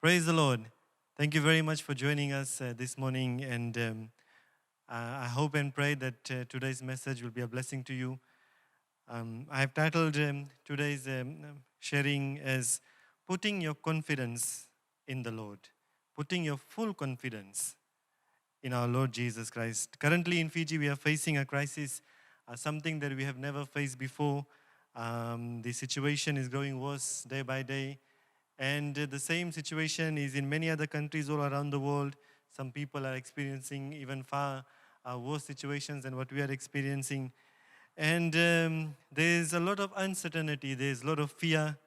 Praise the Lord. Thank you very much for joining us this morning. And I hope and pray that today's message will be a blessing to you. I have titled today's sharing as Putting Your Confidence in the Lord. Putting your full confidence in our Lord Jesus Christ. Currently in Fiji, we are facing a crisis, something that we have never faced before. The situation is growing worse day by day. And the same situation is in many other countries all around the world. Some people are experiencing even far worse situations than what we are experiencing. And there's a lot of uncertainty, there's a lot of fear,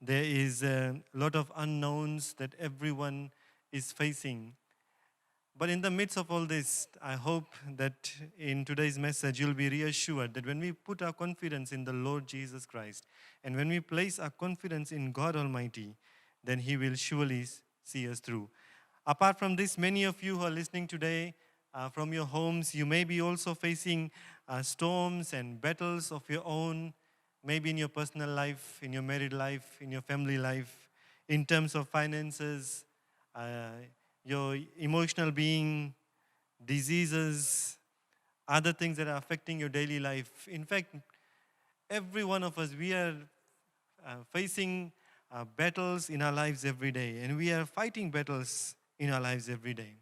there is a lot of unknowns that everyone is facing. But in the midst of all this, I hope that in today's message, you'll be reassured that when we put our confidence in the Lord Jesus Christ and when we place our confidence in God Almighty, then He will surely see us through. Apart from this, many of you who are listening today from your homes, you may be also facing storms and battles of your own, maybe in your personal life, in your married life, in your family life, in terms of finances, your emotional being, diseases, other things that are affecting your daily life. In fact, every one of us, we are facing battles in our lives every day, and we are fighting battles in our lives every day.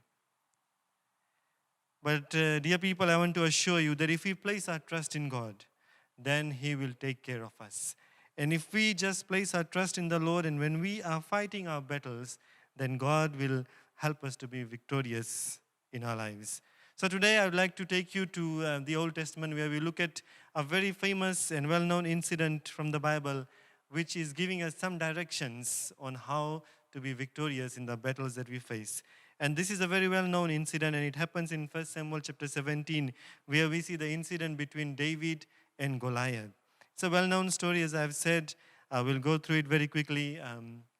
But dear people, I want to assure you that if we place our trust in God, then He will take care of us. And if we just place our trust in the Lord, and when we are fighting our battles, then God will help us to be victorious in our lives. So today I would like to take you to the Old Testament, where we look at a very famous and well-known incident from the Bible, which is giving us some directions on how to be victorious in the battles that we face. And this is a very well-known incident, and it happens in 1 Samuel chapter 17, where we see the incident between David and Goliath. It's a well-known story, as I've said. I will go through it very quickly,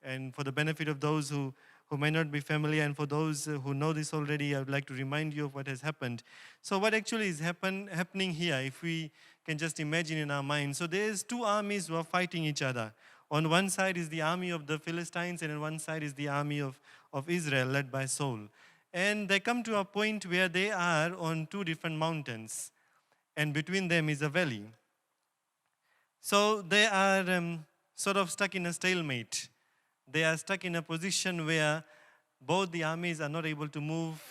and for the benefit of those who may not be familiar, and for those who know this already, I would like to remind you of what has happened. So what actually is happening here, if we can just imagine in our mind. So there's two armies who are fighting each other. On one side is the army of the Philistines, and on one side is the army of Israel, led by Saul. And they come to a point where they are on two different mountains, and between them is a valley. So they are sort of stuck in a stalemate. They are stuck in a position where both the armies are not able to move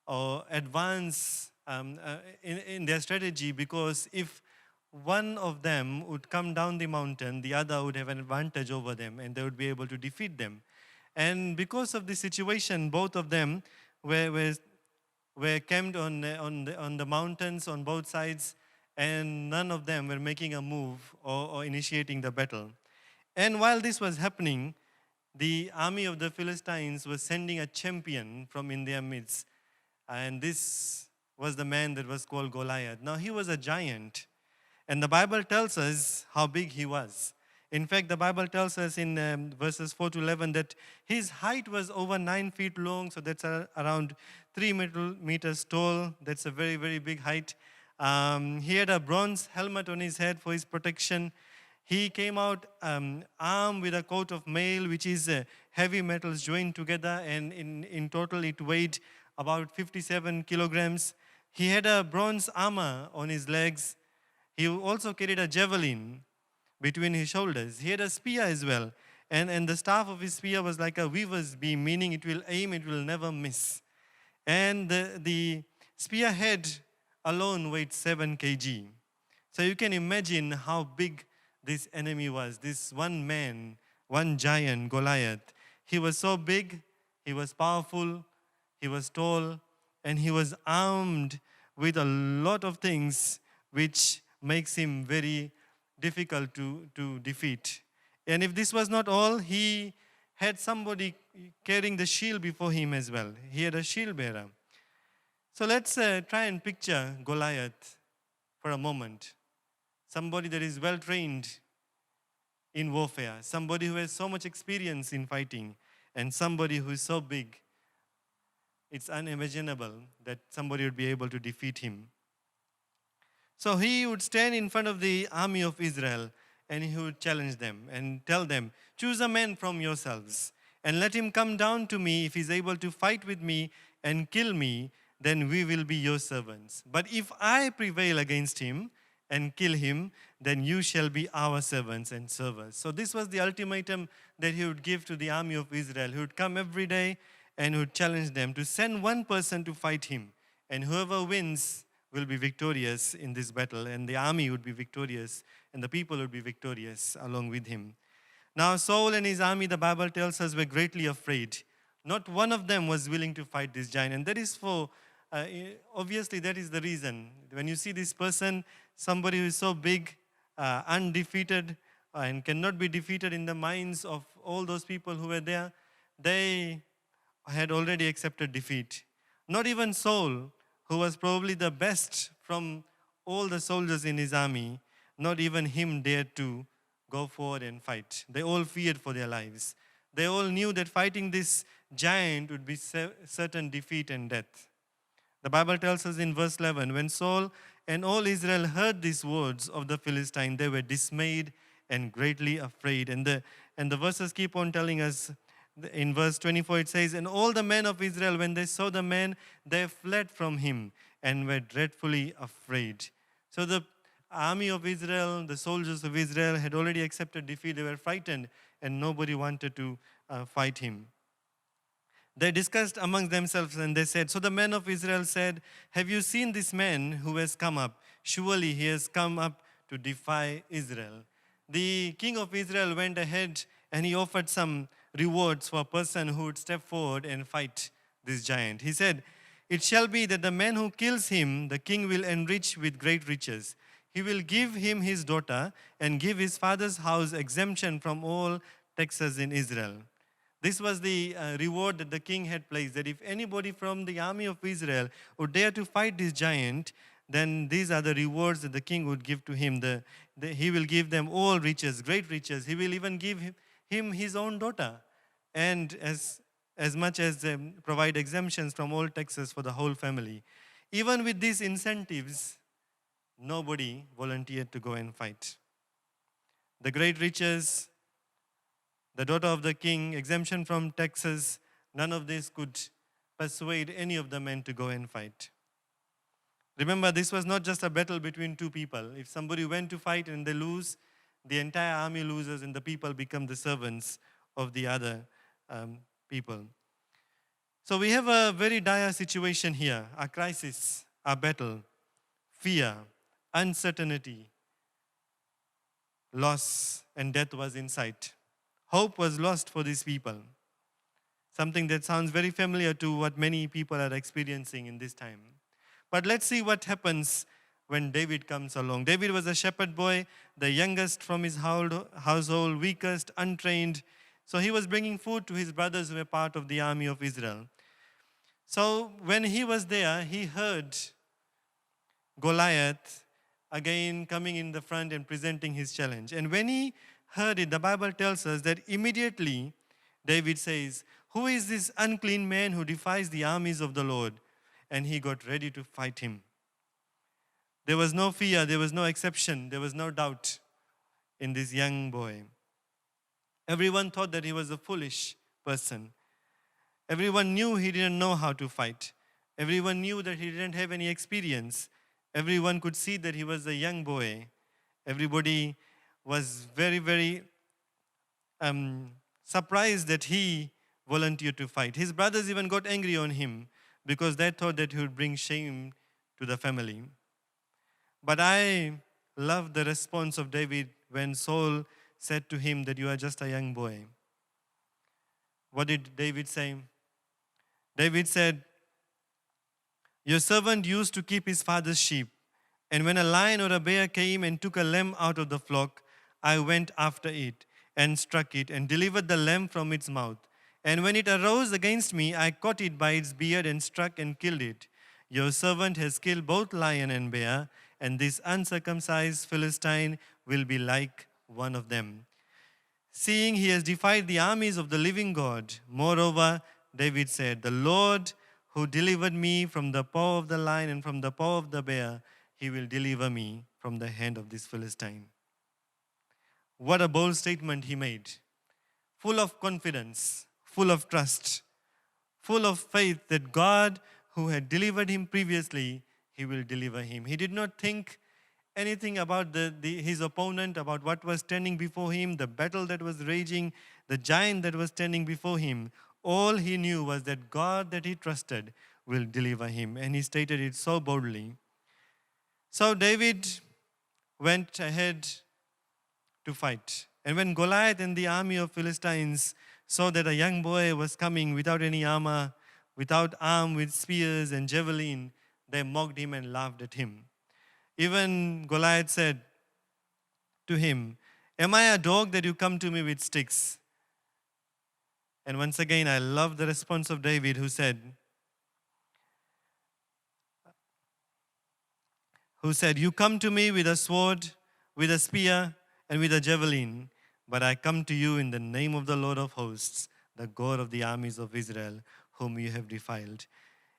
or advance in their strategy, because if one of them would come down the mountain, the other would have an advantage over them and they would be able to defeat them. And because of this situation, both of them were camped on the mountains on both sides, and none of them were making a move or initiating the battle. And while this was happening, the army of the Philistines was sending a champion from in their midst. And this was the man that was called Goliath. Now, he was a giant. And the Bible tells us how big he was. In fact, the Bible tells us in verses 4 to 11 that his height was over 9 feet long. So that's around 3 meters tall. That's a very, very big height. He had a bronze helmet on his head for his protection. He came out armed with a coat of mail, which is heavy metals joined together, and in total it weighed about 57 kilograms. He had a bronze armor on his legs. He also carried a javelin between his shoulders. He had a spear as well, and the staff of his spear was like a weaver's beam, meaning it will aim, it will never miss. And the spearhead alone weighed 7 kg. So you can imagine how big this enemy was, this one man, one giant, Goliath. He was so big, he was powerful, he was tall, and he was armed with a lot of things which makes him very difficult to defeat. And if this was not all, he had somebody carrying the shield before him as well. He had a shield bearer. So let's try and picture Goliath for a moment. Somebody that is well trained in warfare, somebody who has so much experience in fighting, and somebody who is so big, it's unimaginable that somebody would be able to defeat him. So he would stand in front of the army of Israel, and he would challenge them and tell them, choose a man from yourselves. and let him come down to me. If he's able to fight with me and kill me, then we will be your servants. But if I prevail against him and kill him, then you shall be our servants and serve us." So this was the ultimatum that he would give to the army of Israel. He would come every day and would challenge them to send one person to fight him. And whoever wins will be victorious in this battle. And the army would be victorious, and the people would be victorious along with him. Now Saul and his army, the Bible tells us, were greatly afraid. Not one of them was willing to fight this giant. And that is for, obviously that is the reason. When you see this person, somebody who is so big, undefeated, and cannot be defeated in the minds of all those people who were there, they had already accepted defeat. Not even Saul, who was probably the best from all the soldiers in his army, not even him dared to go forward and fight. They all feared for their lives. They all knew that fighting this giant would be certain defeat and death. The Bible tells us in verse 11, when Saul and all Israel heard these words of the Philistine, they were dismayed and greatly afraid. And the verses keep on telling us, in verse 24 it says, "And all the men of Israel, when they saw the man, they fled from him and were dreadfully afraid." So the army of Israel, the soldiers of Israel had already accepted defeat. They were frightened and nobody wanted to fight him. They discussed among themselves and they said, so the men of Israel said, "Have you seen this man who has come up? Surely he has come up to defy Israel." The king of Israel went ahead and he offered some rewards for a person who would step forward and fight this giant. He said, "It shall be that the man who kills him, the king will enrich with great riches. He will give him his daughter and give his father's house exemption from all taxes in Israel." This was the reward that the king had placed, that if anybody from the army of Israel would dare to fight this giant, then these are the rewards that the king would give to him. He will give them all riches, great riches. He will even give him his own daughter, and as much as provide exemptions from all taxes for the whole family. Even with these incentives, nobody volunteered to go and fight. The great riches, the daughter of the king, exemption from taxes, none of this could persuade any of the men to go and fight. Remember, this was not just a battle between two people. If somebody went to fight and they lose, the entire army loses and the people become the servants of the other people. So we have a very dire situation here, a crisis, a battle, fear, uncertainty, loss, and death was in sight. Hope was lost for these people. Something that sounds very familiar to what many people are experiencing in this time. But let's see what happens when David comes along. David was a shepherd boy, the youngest from his household, weakest, untrained. So he was bringing food to his brothers who were part of the army of Israel. So when he was there, he heard Goliath again coming in the front and presenting his challenge. And when he heard it, the Bible tells us that immediately David says, "Who is this unclean man who defies the armies of the Lord?" And he got ready to fight him. There was no fear, there was no exception, there was no doubt in this young boy. Everyone thought that he was a foolish person. Everyone knew he didn't know how to fight. Everyone knew that he didn't have any experience. Everyone could see that he was a young boy. Everybody was very, very surprised that he volunteered to fight. His brothers even got angry on him because they thought that he would bring shame to the family. But I love the response of David when Saul said to him that you are just a young boy. What did David say? David said, "Your servant used to keep his father's sheep, and when a lion or a bear came and took a lamb out of the flock, I went after it and struck it and delivered the lamb from its mouth. And when it arose against me, I caught it by its beard and struck and killed it. Your servant has killed both lion and bear, and this uncircumcised Philistine will be like one of them, seeing he has defied the armies of the living God." Moreover, David said, "The Lord who delivered me from the paw of the lion and from the paw of the bear, he will deliver me from the hand of this Philistine." What a bold statement he made. Full of confidence, full of trust, full of faith that God, who had delivered him previously, he will deliver him. He did not think anything about his opponent, about what was standing before him, the battle that was raging, the giant that was standing before him. All he knew was that God that he trusted will deliver him. And he stated it so boldly. So David went ahead to fight. And when Goliath and the army of Philistines saw that a young boy was coming without any armor, without arm, with spears and javelin, they mocked him and laughed at him. Even Goliath said to him, "Am I a dog that you come to me with sticks?" And once again, I love the response of David, who said, "You come to me with a sword, with a spear, and with a javelin, but I come to you in the name of the Lord of hosts, the God of the armies of Israel, whom you have defiled."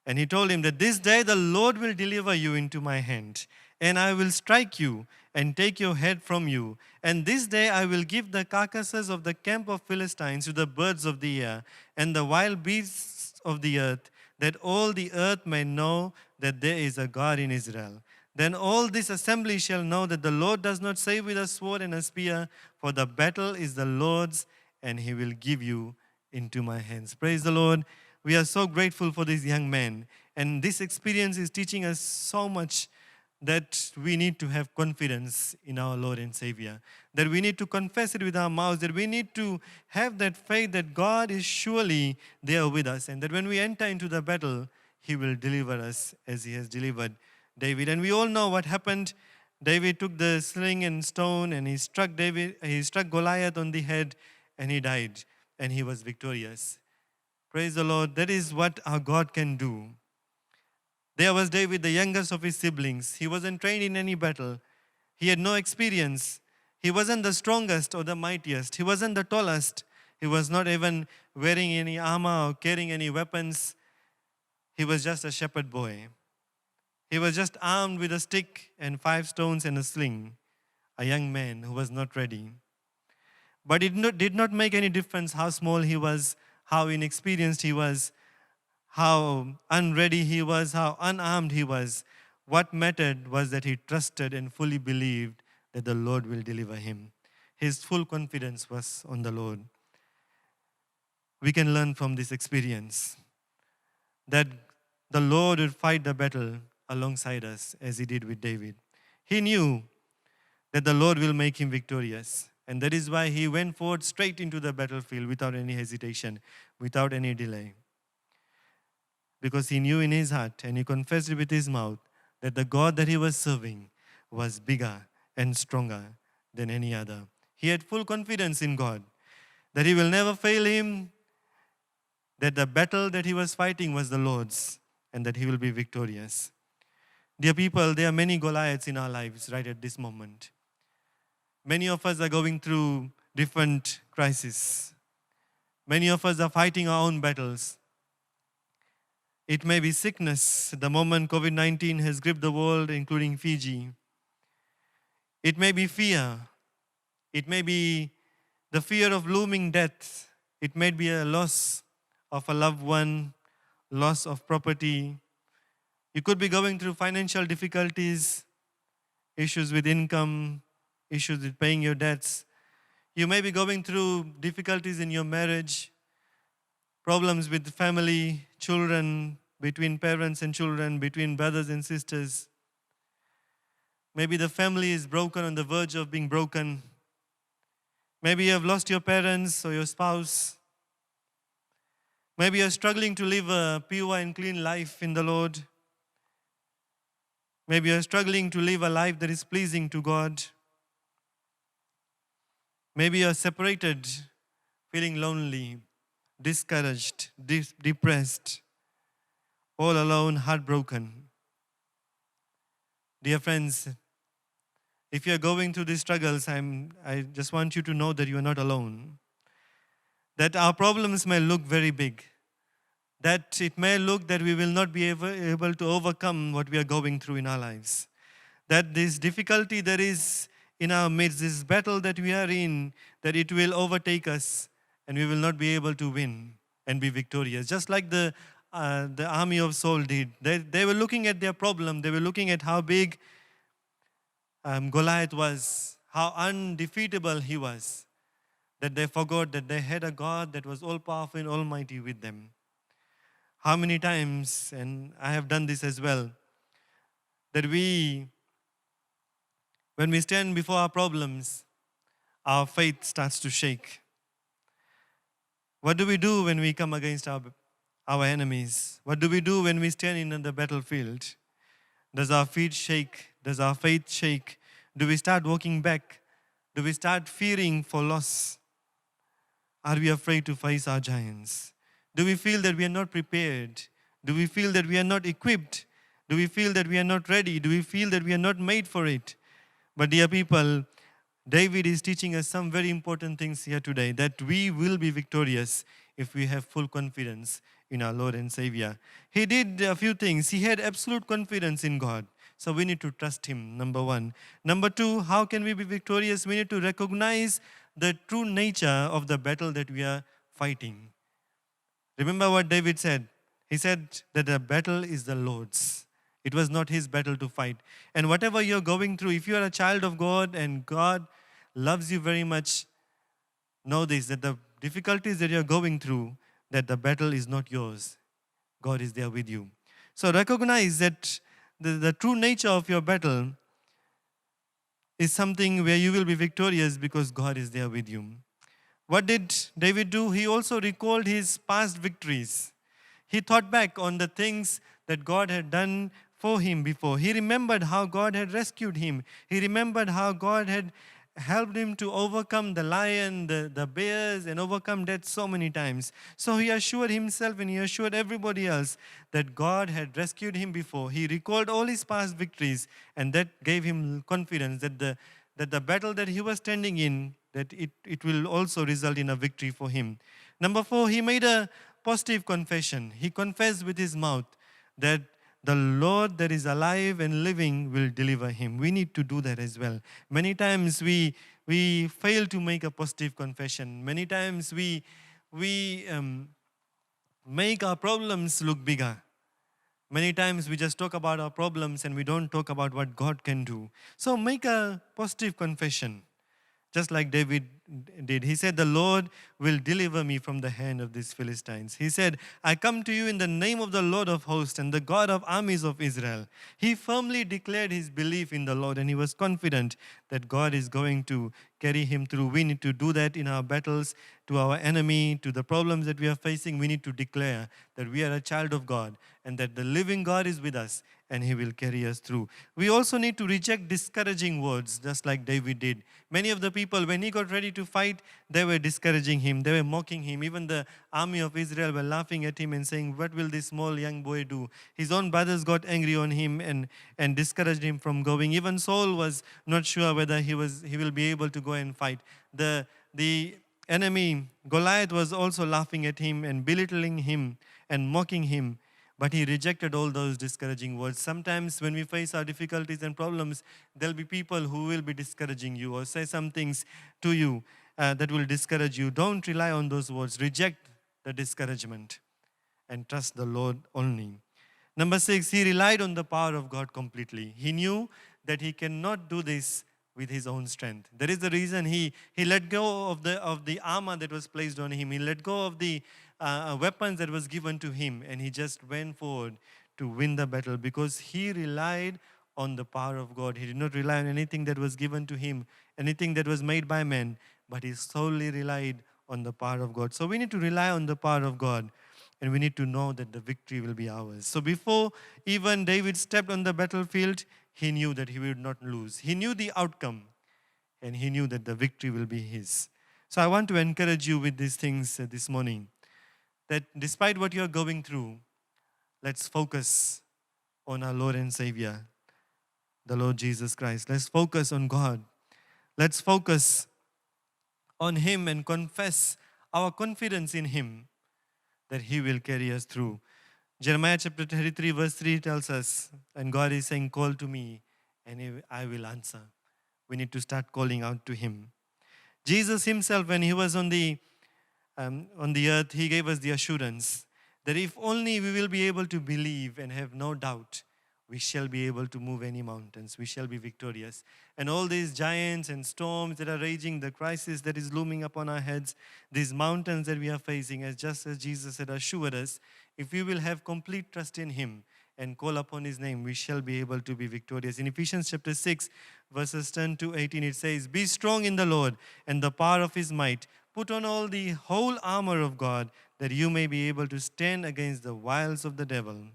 And he told him that this day the Lord will deliver you into my hand, and I will strike you and take your head from you. And this day I will give the carcasses of the camp of Philistines to the birds of the air and the wild beasts of the earth, that all the earth may know that there is a God in Israel. Then all this assembly shall know that the Lord does not save with a sword and a spear, for the battle is the Lord's, and he will give you into my hands. Praise the Lord. We are so grateful for this young man. And this experience is teaching us so much, that we need to have confidence in our Lord and Savior. That we need to confess it with our mouths. That we need to have that faith that God is surely there with us. And that when we enter into the battle, he will deliver us as he has delivered David. And we all know what happened. David took the sling and stone and he struck Goliath on the head, and he died, and he was victorious. Praise the Lord. That is what our God can do. There was David, the youngest of his siblings. He wasn't trained in any battle. He had no experience. He wasn't the strongest or the mightiest. He wasn't the tallest. He was not even wearing any armor or carrying any weapons. He was just a shepherd boy. He was just armed with a stick and 5 stones and a sling, a young man who was not ready. But it did not make any difference how small he was, how inexperienced he was, how unready he was, how unarmed he was. What mattered was that he trusted and fully believed that the Lord will deliver him. His full confidence was on the Lord. We can learn from this experience that the Lord would fight the battle alongside us as he did with David. He knew that the Lord will make him victorious. And that is why he went forward straight into the battlefield without any hesitation, without any delay. Because he knew in his heart and he confessed it with his mouth that the God that he was serving was bigger and stronger than any other. He had full confidence in God that he will never fail him, that the battle that he was fighting was the Lord's, and that he will be victorious. Dear people, there are many Goliaths in our lives right at this moment. Many of us are going through different crises. Many of us are fighting our own battles. It may be sickness, the moment COVID-19 has gripped the world, including Fiji. It may be fear. It may be the fear of looming death. It may be a loss of a loved one, loss of property. You could be going through financial difficulties, issues with income, issues with paying your debts. You may be going through difficulties in your marriage, problems with family, children, between parents and children, between brothers and sisters. Maybe the family is broken, on the verge of being broken. Maybe you have lost your parents or your spouse. Maybe you're struggling to live a pure and clean life in the Lord. Maybe you're struggling to live a life that is pleasing to God. Maybe you're separated, feeling lonely, discouraged, depressed, all alone, heartbroken. Dear friends, if you're going through these struggles, I just want you to know that you are not alone. That our problems may look very big. That it may look that we will not be able to overcome what we are going through in our lives. That this difficulty that is in our midst, this battle that we are in, that it will overtake us and we will not be able to win. and be victorious. Just like the army of Saul did. They were looking at their problem. They were looking at how big Goliath was, how undefeatable he was, that they forgot that they had a God that was all powerful and almighty with them. How many times, and I have done this as well, that when we stand before our problems, our faith starts to shake. What do we do when we come against our enemies? What do we do when we stand in the battlefield? Does our feet shake? Does our faith shake? Do we start walking back? Do we start fearing for loss? Are we afraid to face our giants? Do we feel that we are not prepared? Do we feel that we are not equipped? Do we feel that we are not ready? Do we feel that we are not made for it? But dear people, David is teaching us some very important things here today, that we will be victorious if we have full confidence in our Lord and Savior. He did a few things. He had absolute confidence in God. So we need to trust Him, number one. Number two, how can we be victorious? We need to recognize the true nature of the battle that we are fighting. Remember what David said? He said that the battle is the Lord's. It was not his battle to fight. And whatever you're going through, if you are a child of God and God loves you very much, know this, that the difficulties that you're going through, that the battle is not yours. God is there with you. So recognize that the true nature of your battle is something where you will be victorious because God is there with you. What did David do? He also recalled his past victories. He thought back on the things that God had done for him before. He remembered how God had rescued him. He remembered how God had helped him to overcome the lion, the bears, and overcome death so many times. So he assured himself and he assured everybody else that God had rescued him before. He recalled all his past victories, and that gave him confidence that the battle that he was standing in, that it will also result in a victory for him. Number 4, he made a positive confession. He confessed with his mouth that the Lord that is alive and living will deliver him. We need to do that as well. Many times we fail to make a positive confession. Many times we make our problems look bigger. Many times we just talk about our problems and we don't talk about what God can do. So make a positive confession. Just like David did. He said, the Lord will deliver me from the hand of these Philistines. He said, I come to you in the name of the Lord of hosts and the God of armies of Israel. He firmly declared his belief in the Lord, and he was confident that God is going to carry him through. We need to do that in our battles, to our enemy, to the problems that we are facing. We need to declare that we are a child of God and that the living God is with us and he will carry us through. We also need to reject discouraging words, just like David did. Many of the people, when he got ready to fight, they were discouraging him. They were mocking him. Even the army of Israel were laughing at him and saying, what will this small young boy do? His own brothers got angry on him and discouraged him from going. Even Saul was not sure whether he will be able to go and fight. The enemy, Goliath, was also laughing at him and belittling him and mocking him. But he rejected all those discouraging words. Sometimes when we face our difficulties and problems, there'll be people who will be discouraging you or say some things to you that will discourage you. Don't rely on those words. Reject the discouragement and trust the Lord only. Number 6, he relied on the power of God completely. He knew that he cannot do this with his own strength. There is the reason he let go of the armor that was placed on him. He let go of the weapons that was given to him, and he just went forward to win the battle because he relied on the power of God. He did not rely on anything that was given to him, anything that was made by men, but he solely relied on the power of God. So we need to rely on the power of God, and we need to know that the victory will be ours. So before even David stepped on the battlefield, he knew that he would not lose. He knew the outcome, and he knew that the victory will be his. So I want to encourage you with these things this morning, that despite what you're going through, let's focus on our Lord and Savior, the Lord Jesus Christ. Let's focus on God. Let's focus on Him and confess our confidence in Him that He will carry us through. Jeremiah chapter 33 verse 3 tells us, and God is saying, call to me and I will answer. We need to start calling out to Him. Jesus Himself, when He was on the on the earth, he gave us the assurance that if only we will be able to believe and have no doubt, we shall be able to move any mountains. We shall be victorious. And all these giants and storms that are raging, the crisis that is looming upon our heads, these mountains that we are facing, as just as Jesus had assured us, if we will have complete trust in him and call upon his name, we shall be able to be victorious. In Ephesians chapter 6, verses 10 to 18, it says, "Be strong in the Lord and the power of his might. Put on all the whole armor of God, that you may be able to stand against the wiles of the devil."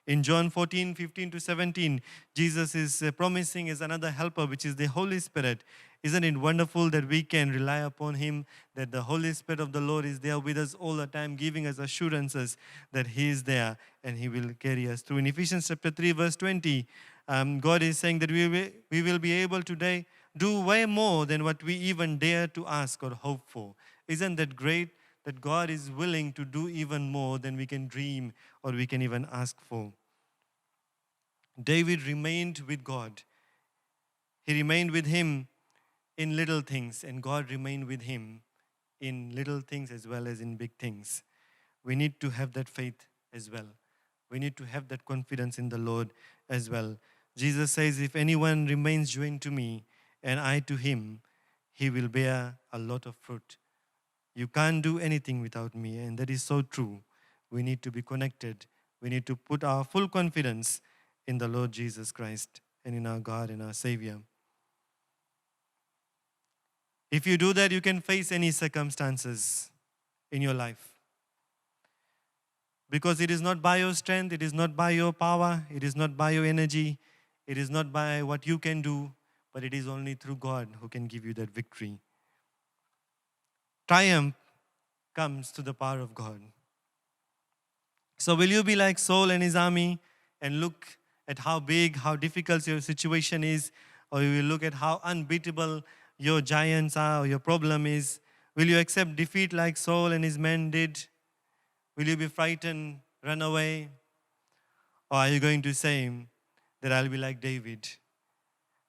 In John 14, 15 to 17, Jesus is promising as another helper, which is the Holy Spirit. Isn't it wonderful that we can rely upon him, that the Holy Spirit of the Lord is there with us all the time, giving us assurances that he is there and he will carry us through. In Ephesians chapter 3, verse 20, God is saying that we will be able today do way more than what we even dare to ask or hope for. Isn't that great? That God is willing to do even more than we can dream or we can even ask for. David remained with God. He remained with him in little things, and God remained with him in little things as well as in big things. We need to have that faith as well. We need to have that confidence in the Lord as well. Jesus says, if anyone remains joined to me and I to him, he will bear a lot of fruit. You can't do anything without me, and that is so true. We need to be connected. We need to put our full confidence in the Lord Jesus Christ and in our God and our Savior. If you do that, you can face any circumstances in your life. Because it is not by your strength, it is not by your power, it is not by your energy, it is not by what you can do, but it is only through God who can give you that victory. Triumph comes to the power of God. So will you be like Saul and his army and look at how big, how difficult your situation is, or you will look at how unbeatable your giants are or your problem is? Will you accept defeat like Saul and his men did? Will you be frightened, run away? Or are you going to say that I'll be like David?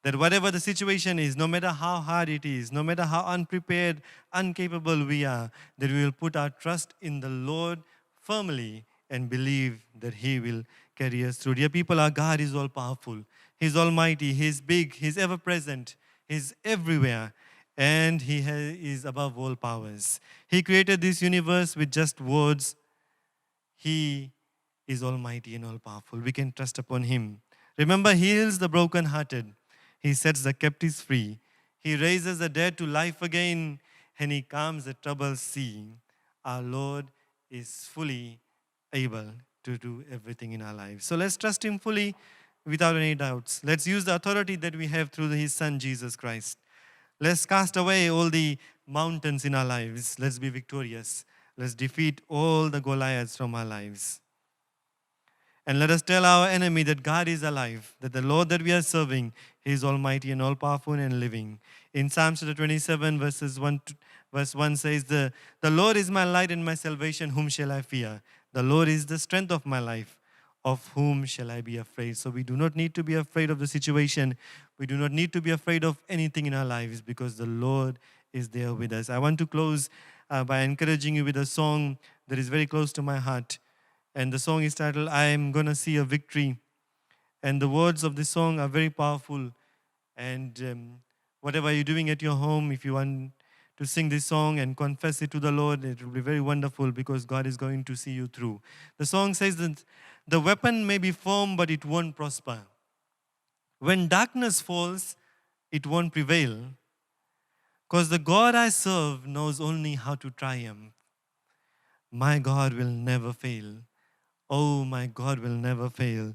That whatever the situation is, no matter how hard it is, no matter how unprepared, incapable we are, that we will put our trust in the Lord firmly and believe that he will carry us through. Dear people, our God is all-powerful. He's almighty. He's big. He's ever-present. He's everywhere. And he is above all powers. He created this universe with just words. He is almighty and all-powerful. We can trust upon him. Remember, he heals the brokenhearted. He sets the captives free. He raises the dead to life again, and he calms the troubled sea. Our Lord is fully able to do everything in our lives. So let's trust him fully without any doubts. Let's use the authority that we have through his Son, Jesus Christ. Let's cast away all the mountains in our lives. Let's be victorious. Let's defeat all the Goliaths from our lives. And let us tell our enemy that God is alive, that the Lord that we are serving, he is almighty and all-powerful and living. In Psalm 27, verse 1 says, the Lord is my light and my salvation, whom shall I fear? The Lord is the strength of my life, of whom shall I be afraid? So we do not need to be afraid of the situation. We do not need to be afraid of anything in our lives because the Lord is there with us. I want to close by encouraging you with a song that is very close to my heart. And the song is titled, I Am Gonna See a Victory. And the words of this song are very powerful. And whatever you're doing at your home, if you want to sing this song and confess it to the Lord, it will be very wonderful because God is going to see you through. The song says that the weapon may be firm, but it won't prosper. When darkness falls, it won't prevail. Because the God I serve knows only how to triumph. My God will never fail. Oh, my God will never fail.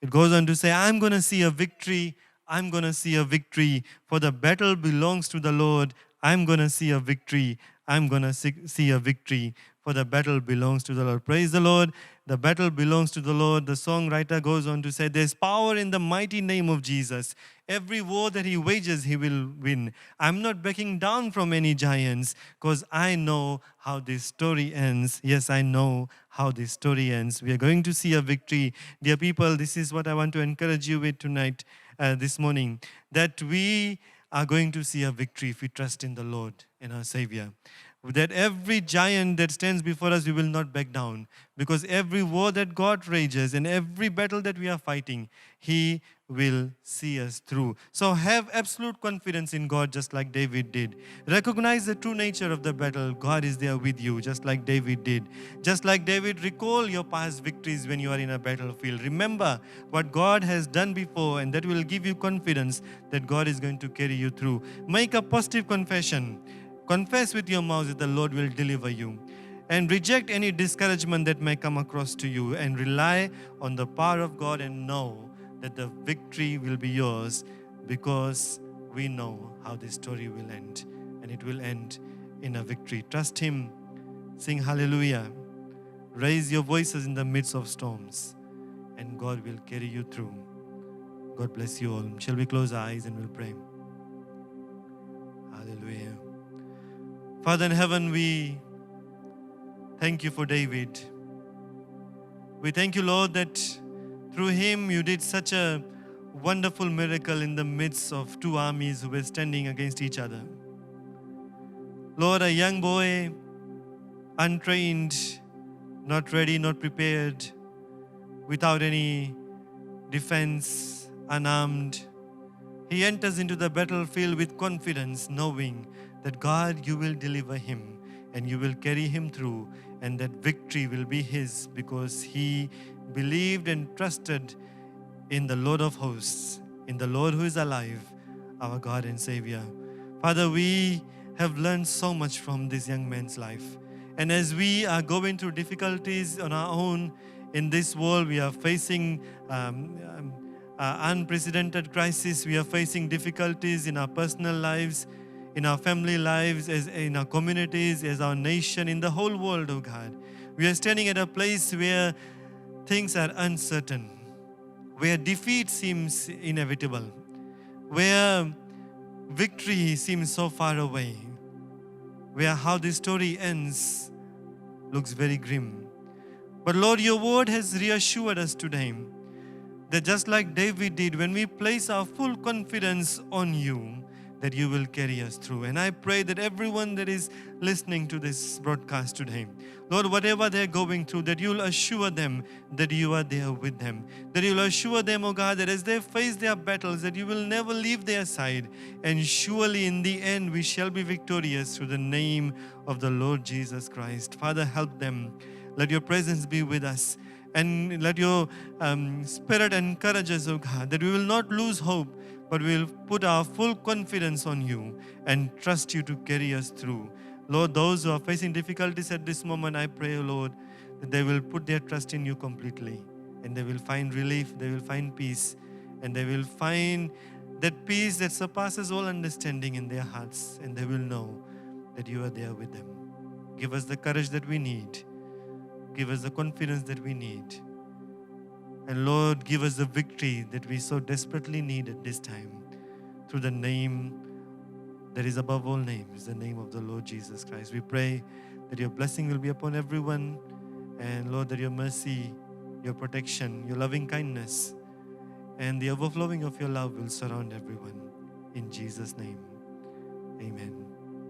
It goes on to say, I'm going to see a victory. I'm going to see a victory. For the battle belongs to the Lord. I'm going to see a victory. I'm going to see a victory. For the battle belongs to the Lord. Praise the Lord. The battle belongs to the Lord. The songwriter goes on to say, there's power in the mighty name of Jesus. Every war that he wages, he will win. I'm not backing down from any giants because I know how this story ends. Yes, I know how this story ends. We are going to see a victory. Dear people, this is what I want to encourage you with tonight, this morning, that we are going to see a victory if we trust in the Lord and our Savior. that every giant that stands before us, we will not back down. Because every war that God rages and every battle that we are fighting, He will see us through. So have absolute confidence in God, just like David did. Recognize the true nature of the battle. God is there with you, just like David did. Just like David, recall your past victories when you are in a battlefield. Remember what God has done before, and that will give you confidence that God is going to carry you through. Make a positive confession. Confess with your mouth that the Lord will deliver you. And reject any discouragement that may come across to you, and rely on the power of God, and know that the victory will be yours, because we know how this story will end, and it will end in a victory. Trust Him. Sing hallelujah. Raise your voices in the midst of storms, and God will carry you through. God bless you all. Shall we close our eyes and we'll pray? Hallelujah. Father in heaven, we thank you for David. We thank you, Lord, that through him you did such a wonderful miracle in the midst of two armies who were standing against each other. Lord, a young boy, untrained, not ready, not prepared, without any defense, unarmed, he enters into the battlefield with confidence, knowing that God, you will deliver him and you will carry him through, and that victory will be his, because he believed and trusted in the Lord of hosts, in the Lord who is alive, our God and Savior. Father, we have learned so much from this young man's life. And as we are going through difficulties on our own in this world, we are facing unprecedented crisis. We are facing difficulties in our personal lives, in our family lives, as in our communities, as our nation, in the whole world, oh God. We are standing at a place where things are uncertain, where defeat seems inevitable, where victory seems so far away, where how this story ends looks very grim. But Lord, your word has reassured us today that just like David did, when we place our full confidence on you, that you will carry us through. And I pray that everyone that is listening to this broadcast today, Lord, whatever they're going through, that you'll assure them that you are there with them. That you'll assure them, oh God, that as they face their battles, that you will never leave their side. And surely in the end, we shall be victorious through the name of the Lord Jesus Christ. Father, help them. Let your presence be with us. And let your Spirit encourage us, oh God, that we will not lose hope, but we will put our full confidence on you and trust you to carry us through. Lord, those who are facing difficulties at this moment, I pray, oh Lord, that they will put their trust in you completely, and they will find relief, they will find peace, and they will find that peace that surpasses all understanding in their hearts, and they will know that you are there with them. Give us the courage that we need. Give us the confidence that we need. And Lord, give us the victory that we so desperately need at this time, through the name that is above all names, the name of the Lord Jesus Christ. We pray that your blessing will be upon everyone, and Lord, that your mercy, your protection, your loving kindness, and the overflowing of your love will surround everyone. In Jesus' name, amen.